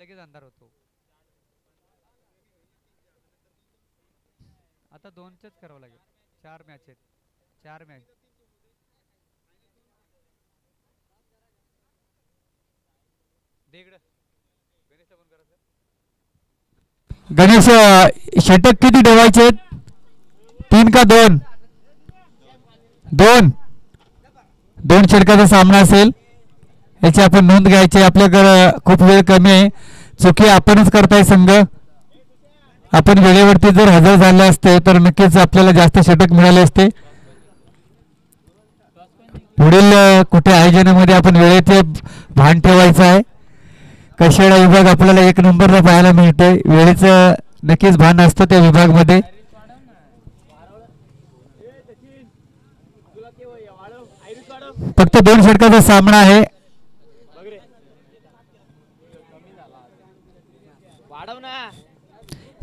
लगेच अंधार होतो. आता दोनचेच करावं लागेल. 4 मॅच आहेत. 4 मॅच. दे इकडं. गणेशला फोन करायचं. गणेश षटक किती ठेवायचे? 3 का 2? 2. 2 षटकाचा सामना असेल. याची आपण नोंद घ्यायची. आपल्याकडं खूप वेळ कमी आहे. चुकी आपणच करताय संघ. आपण वेळेवरती जर हजर झाले असते तर नक्कीच आपल्याला जास्त षटक मिळाले असते. पुढील कुठे आयोजनामध्ये आपण वेळेचे भान ठेवायचं आहे. कशाळा विभाग आपल्याला 1 नंबरला पाहायला मिळतोय. वेळेचं नक्कीच भान असतं त्या विभागमध्ये. फक्त 2 षटकाचा सामना आहे.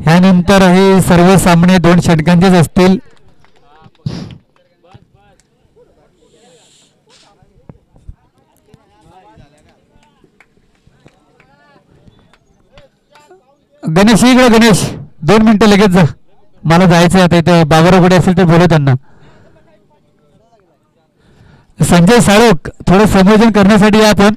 ह्यानंतर हे सर्व सामने 2 षटकांचेच असतील. गणेश इकडे. गणेश 2 मिनिटं लगेच जा. मला जायचं आहे आता. इथे बाबा कुठे असेल तर बोलू त्यांना. संजय साळोख थोडं संयोजन करण्यासाठी या आपण.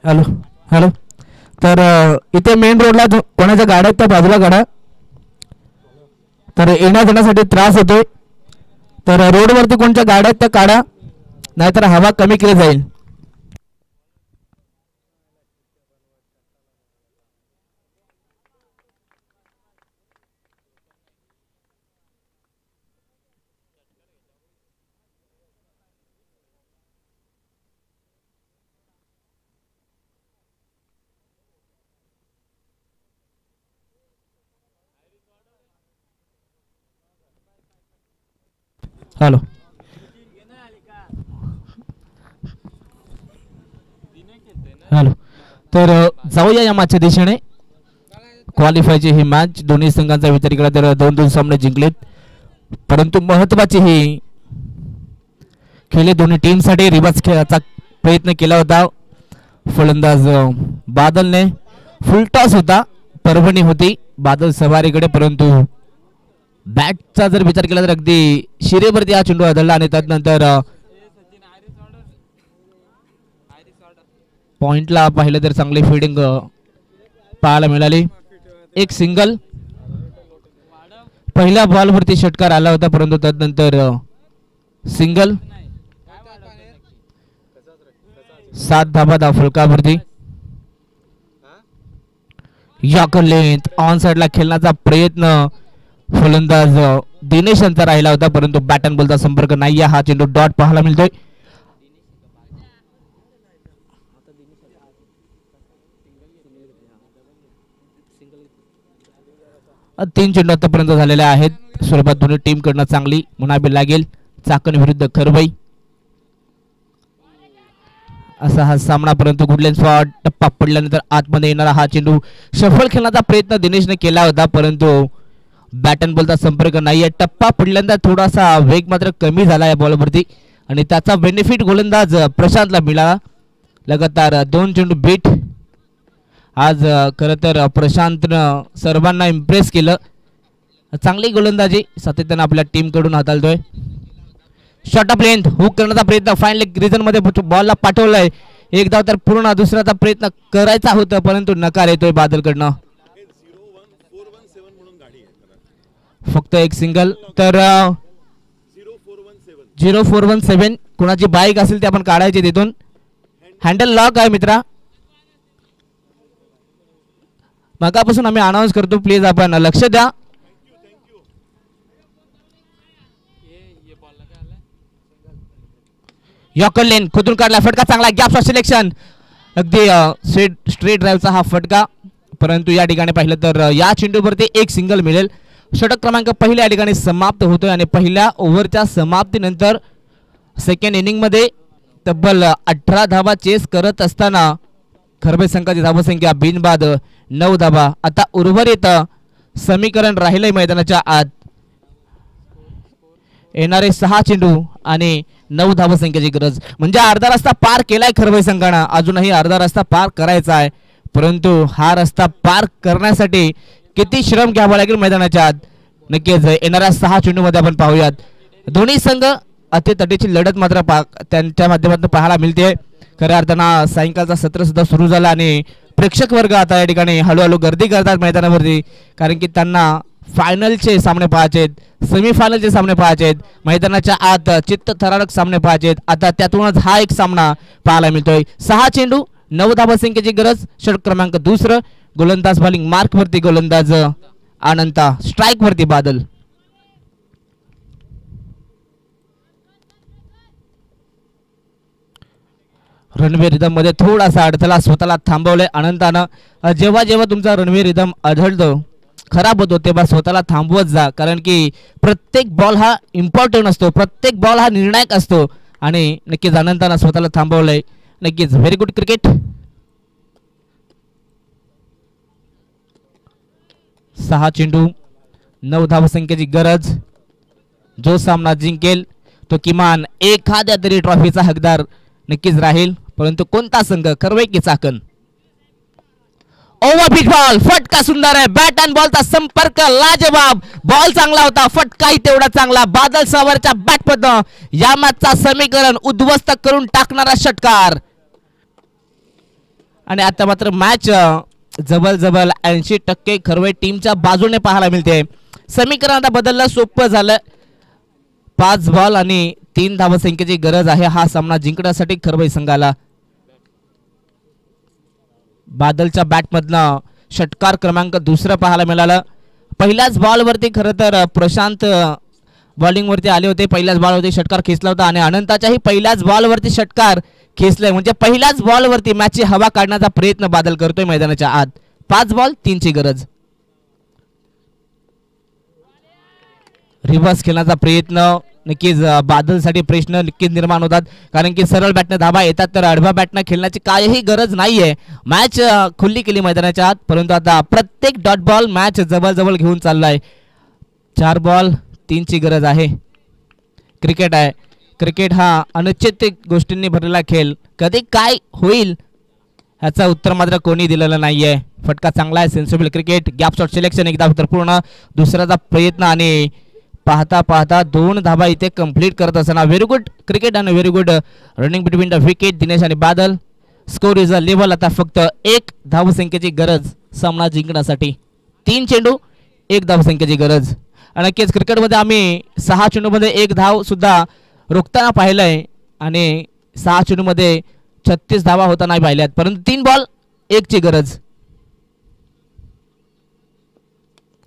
Hello hello. तर इथे मेन रोडला कोणाच्या गाड्या आहेत त्या बाजूला काढा. तर येण्या जाण्यासाठी त्रास होतोय. तर रोडवरती कोणत्या गाड्या आहेत त्या काढा, नाहीतर हवा कमी केली जाईल. हॅलो. हॅलो. तर जाऊया या मॅचच्या दिशेने. क्वालिफायची ही मॅच दोन्ही संघांचा विचार केला तर 2-2 सामने जिंकलेत, परंतु महत्वाची ही खेळले दोन्ही टीमसाठी. रिवर्स खेळाचा प्रयत्न केला होता फलंदाज बादलने. फुल टॉस होता, परभणी होती बादल सवारीकडे, परंतु बॅटचा जर विचार केला तर अगदी शिरेवरती हा चेंडू आदळला आणि त्यानंतर पॉइंटला पाहिलं तर चांगली फिल्डिंग पाहायला मिळाली. एक सिंगल, पहिल्या बॉलवरती षटकार आला होता, परंतु त्यानंतर सिंगल. 7 धाबा फलकावरती. याकलेत ऑन साइडला खेळण्याचा प्रयत्न फलंदाज दिनेश यांचा राहिला होता, परंतु बॅट अँड बॉलचा संपर्क नाही. हा चेंडू डॉट पाहायला मिळतोय. तीन चेंडू आतापर्यंत झालेले आहेत. सुरुवात दोन्ही टीम कडनं चांगली म्हणावी लागेल. चाकण विरुद्ध खरवई असा हा सामना, परंतु गुडलँड शॉट टप्पा पडल्यानंतर आतमध्ये येणारा हा चेंडू सफल खेळण्याचा प्रयत्न दिनेशने केला होता, परंतु बॅट अँड बॉलचा संपर्क नाहीये. टप्पा पडल्यानंतर थोडासा वेग मात्र कमी झाला या बॉलवरती आणि त्याचा बेनिफिट गोलंदाज प्रशांतला मिळाला. लगातार 2 चेंडू बीट. आज खरं तर प्रशांतनं सर्वांना इम्प्रेस केलं. चांगली गोलंदाजी सातत्यानं आपल्या टीम कडून हाताळतोय. शॉट ऑफ लेंथ हुक करण्याचा प्रयत्न, फाईन लेग रिजन मध्ये बॉलला पाठवलाय. एक धाव तर पूर्ण, दुसऱ्याचा प्रयत्न करायचा होता, परंतु नकार येतोय बादलकडनं. फक्त एक सिंगल. तर 0417 कुणाची बाईक असेल ते आपण काढायचे तिथून. हँडल लॉक आहे मित्रा, मगापासून आम्ही अनाउन्स करतो, प्लीज आपण लक्ष द्या. यॉकर लेन खुदून काढला, फटका चांगला, गॅप सिलेक्शन, अगदी स्ट्रेट ड्राईव्हचा हा फटका, परंतु या ठिकाणी पाहिलं तर या चेंडूवरती एक सिंगल मिळेल. षटक क्रमांक पहिल्या या ठिकाणी समाप्त होतोय आणि पहिल्या ओव्हरच्या समाप्तीनंतर सेकंड इनिंग मध्ये तब्बल 18 धावा चेस करत असताना खरबे संघाची धावसंख्या बिनबाद 9 धावा. आता उर्वरित समीकरण राहिलंय मैदानाच्या आत. येणारे 6 चेंडू आणि 9 धावसंख्येची गरज, म्हणजे अर्धा रस्ता पार केलाय खरबे संघानं. अजूनही अर्धा रस्ता पार करायचा आहे, परंतु हा रस्ता पार करण्यासाठी किती श्रम घ्यावा लागेल मैदानाच्या आत, नक्कीच येणाऱ्या 6 चेंडूमध्ये आपण पाहूयात. दोन्ही संघ अतितटीची लढत मात्र त्यांच्या माध्यमातून पाहायला मिळते. खऱ्या अर्थानं सायंकाळचा सत्र सुद्धा सुरू झाला आणि प्रेक्षक वर्ग आता या ठिकाणी हळूहळू गर्दी करतात मैदानावरती, कारण की त्यांना फायनलचे सामने पाहायचे आहेत, सेमीफायनलचे सामने पाहायचे आहेत, मैदानाच्या आत चित्तथरारक सामने पाहायचे आहेत. आता त्यातूनच हा एक सामना पाहायला मिळतोय. 6 चेंडू 9 धावसंख्येची गरज. षटक क्रमांक दुसरं. गोलंदाज बॉलिंग मार्क वरती गोलंदाज अनंता, स्ट्राइक वरती बादल. रणवीर रिदम मध्ये थोडासा अडथळा स्वतःला थांबवलंय अनंतानं. जेव्हा जेव्हा तुमचा रणवीर रिदम आढळतो, खराब होतो, तेव्हा स्वतःला थांबवत जा, कारण की प्रत्येक बॉल हा इम्पॉर्टंट असतो, प्रत्येक बॉल हा निर्णायक असतो आणि नक्कीच अनंतानं स्वतःला थांबवलंय. नक्कीच व्हेरी गुड क्रिकेट. 6 चेंडू 9 धावसंख्येची गरज. जो सामना जिंकेल तो किमान एखाद्या तरी ट्रॉफीचा हकदार नक्कीच राहील, परंतु कोणता संघ, खरवई की चाकण. ओव्हर पिच बॉल, फटका सुंदर आहे. बॅट अँड बॉलचा संपर्क लाजवाब. बॉल चांगला होता, फटकाही तेवढा चांगला. बादल सवारच्या बॅटमधनं या मॅचचा समीकरण उद्ध्वस्त करून टाकणारा षटकार. आणि आता मात्र मॅच जवळ 80% खरवई टीमच्या बाजूने पाहायला मिळते. समीकरण आता बदललं, सोपं झालं. 5 बॉल आणि 3 धावसंख्येची गरज आहे हा सामना जिंकण्यासाठी खरवई संघाला. बादलच्या बॅटमधनं षटकार क्रमांक 2 पाहायला मिळालं. पहिल्याच बॉलवरती खरं तर प्रशांत बॉलिंगवरती आले होते. पहिल्याच बॉलवरती षटकार खेचला होता आणि अनंताच्याही पहिल्याच बॉलवरती षटकार खेचलाय. म्हणजे पहिल्याच बॉलवरती मॅचची हवा काढण्याचा प्रयत्न बादल करतोय मैदानाच्या आत. 5 बॉल 3 ची गरज. रिव्हर्स खेळण्याचा प्रयत्न नक्कीच बादलसाठी प्रश्न नक्कीच निर्माण होतात, कारण की सरळ बॅटनं धाबा येतात तर आडव्या बॅटनं खेळण्याची काहीही गरज नाहीये. मॅच खुल्ली केली मैदानाच्या आत, परंतु आता प्रत्येक डॉट बॉल मॅच जवळ घेऊन चाललाय. 4 बॉल 3 ची गरज आहे. क्रिकेट आहे. क्रिकेट हा अनिश्चित गोष्टींनी भरलेला खेळ. कधी काय होईल ह्याचं उत्तर मात्र कोणी दिलेलं नाहीये. फटका चांगला आहे. Sensible cricket. Gap shot selection एकदा उत्तर पूर्ण. दुसऱ्याचा प्रयत्न आणि पाहता 2 धाबा इथे कंप्लीट करत असताना व्हेरी गुड क्रिकेट आणि very good running between the wicket. Dinesh आणि Badal. Score is a level. आता फक्त 1 धावसंख्येची गरज सामना जिंकण्यासाठी. 3 चेंडू 1 धावसंख्येची गरज. आणि नक्कीच क्रिकेटमध्ये आम्ही 6 चेंडूमध्ये 1 धाव सुद्धा रोखताना पाहिलंय आणि 6 चेंडूमध्ये 36 धावा होता नाही पाहिल्यात, परंतु 3 बॉल 1 ची गरज.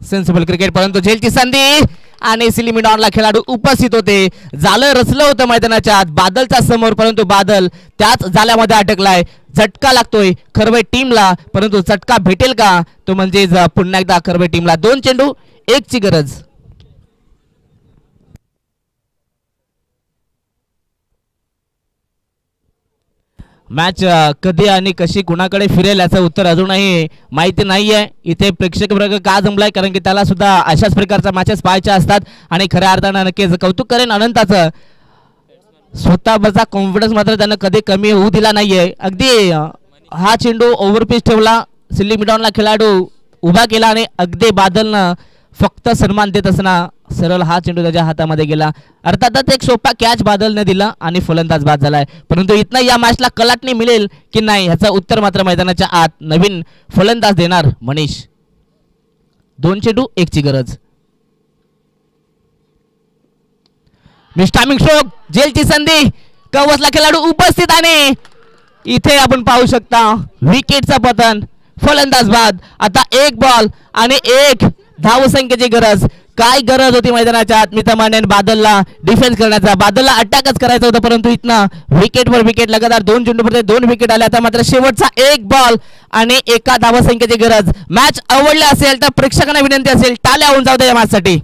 सेन्सिबल क्रिकेट, परंतु झेलची संधी आणि सिलिमिडॉनला खेळाडू उपस्थित होते. जालं रचलं होतं मैदानाच्या आत बादलच्या समोर, परंतु बादल त्याच जाल्यामध्ये अटकलाय. झटका लागतोय खरवई टीमला, परंतु झटका भेटेल का तो म्हणजे पुन्हा एकदा खरवई टीमला 2 चेंडू 1 ची गरज. मॅच कधी आणि कशी कुणाकडे फिरेल याचं उत्तर अजूनही माहिती नाहीये. इथे प्रेक्षक वर्ग का जमलाय, कारण की त्याला सुद्धा अशाच प्रकारच्या मॅचेस पाहायच्या असतात. आणि खऱ्या अर्थानं नक्कीच कौतुक करेन अनंताचं. स्वतःवरचा कॉन्फिडन्स मात्र त्यानं कधी कमी होऊ दिला नाहीये. अगदी हा चेंडू ओव्हरपिच ठेवला, सिल्ली मिडॉनला खेळाडू उभा केला आणि अगदी बादलनं फक्त सन्मान देत असताना सरळ हा चेंडू त्याच्या हातामध्ये गेला. अर्थातच एक सोपा कॅच बादलने दिला आणि फलंदाज बाद झालाय, परंतु इथनं या मॅचला कलाटणी मिळेल की नाही ह्याचं उत्तर मात्र मैदानाच्या आत नवीन फलंदाज देणार मनीष. 2 चेंडू 1 ची गरज. मिस्टामिंग स्ट्रोक. जेलची संधी. कवचला खेळाडू उपस्थित आणि इथे आपण पाहू शकता विकेटचा पतन. फलंदाज बाद. आता 1 बॉल आणि 1 धावसंख्येची गरज. काय गरज होती मैदानाच्या आत मित्रमान्य बादलला डिफेन्स करण्याचा. बादलला अटॅकच करायचं होतं, परंतु इथनं विकेटवर विकेट लगातार 2 चेंडूमध्ये 2 विकेट आल्या. आता मात्र शेवटचा 1 बॉल आणि 1 धावसंख्येची गरज. मॅच आवडली असेल तर प्रेक्षकांना विनंती असेल टाळ्या होऊन जाऊ द्या या मॅचसाठी.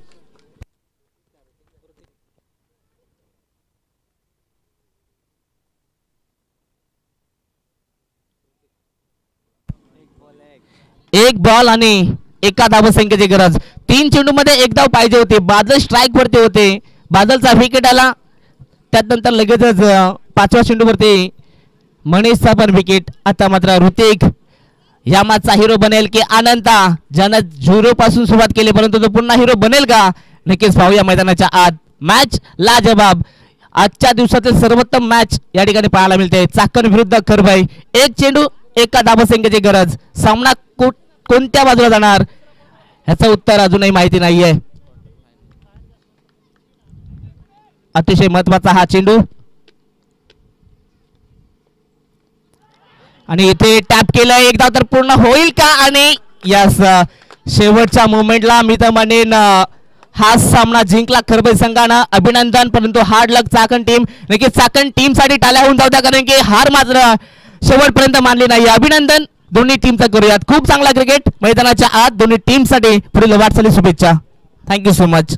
एक बॉल आणि 1 धावसंख्येची गरज. 3 चेंडूमध्ये 1 धाव पाहिजे होते. बादल स्ट्राईक वरती होते. बादलचा विकेट आला, त्यानंतर लगेचच 5व्या चेंडूवरती मनीषचा पण विकेट. आता मात्र ऋतिक या मॅचचा हिरो बनेल की अनंता, ज्यानं 0 पासून सुरुवात केली परंतु तो पुन्हा हिरो बनेल का, नक्कीच पाहूया मैदानाच्या आत. मॅच लाजवाब. आजच्या दिवसातील सर्वोत्तम मॅच या ठिकाणी पाहायला मिळते. चाकण विरुद्ध खरवई. 1 चेंडू 1 धावसंख्येची गरज. सामना कोणत्या बाजूला जाणार ह्याचं उत्तर अजूनही माहिती नाहीये. अतिशय महत्वाचा हा चेंडू आणि इथे टॅप केलंय. 1 धाव तर पूर्ण होईल का, आणि यस शेवटच्या मोमेंटला मी तर म्हणेन हा सामना जिंकला खरवई संघानं. अभिनंदन. परंतु हार्ड लक चाकण टीम. नक्कीच चाकण टीम साठी टाळ्या होऊन जाऊ द्या, कारण की हार मात्र शेवटपर्यंत मानली नाही. अभिनंदन दोन्ही टीमचा करूयात. खूप चांगला क्रिकेट मैदानाच्या आत दोन्ही टीमसाठी पुढील वाटचाली शुभेच्छा. Thank you so much.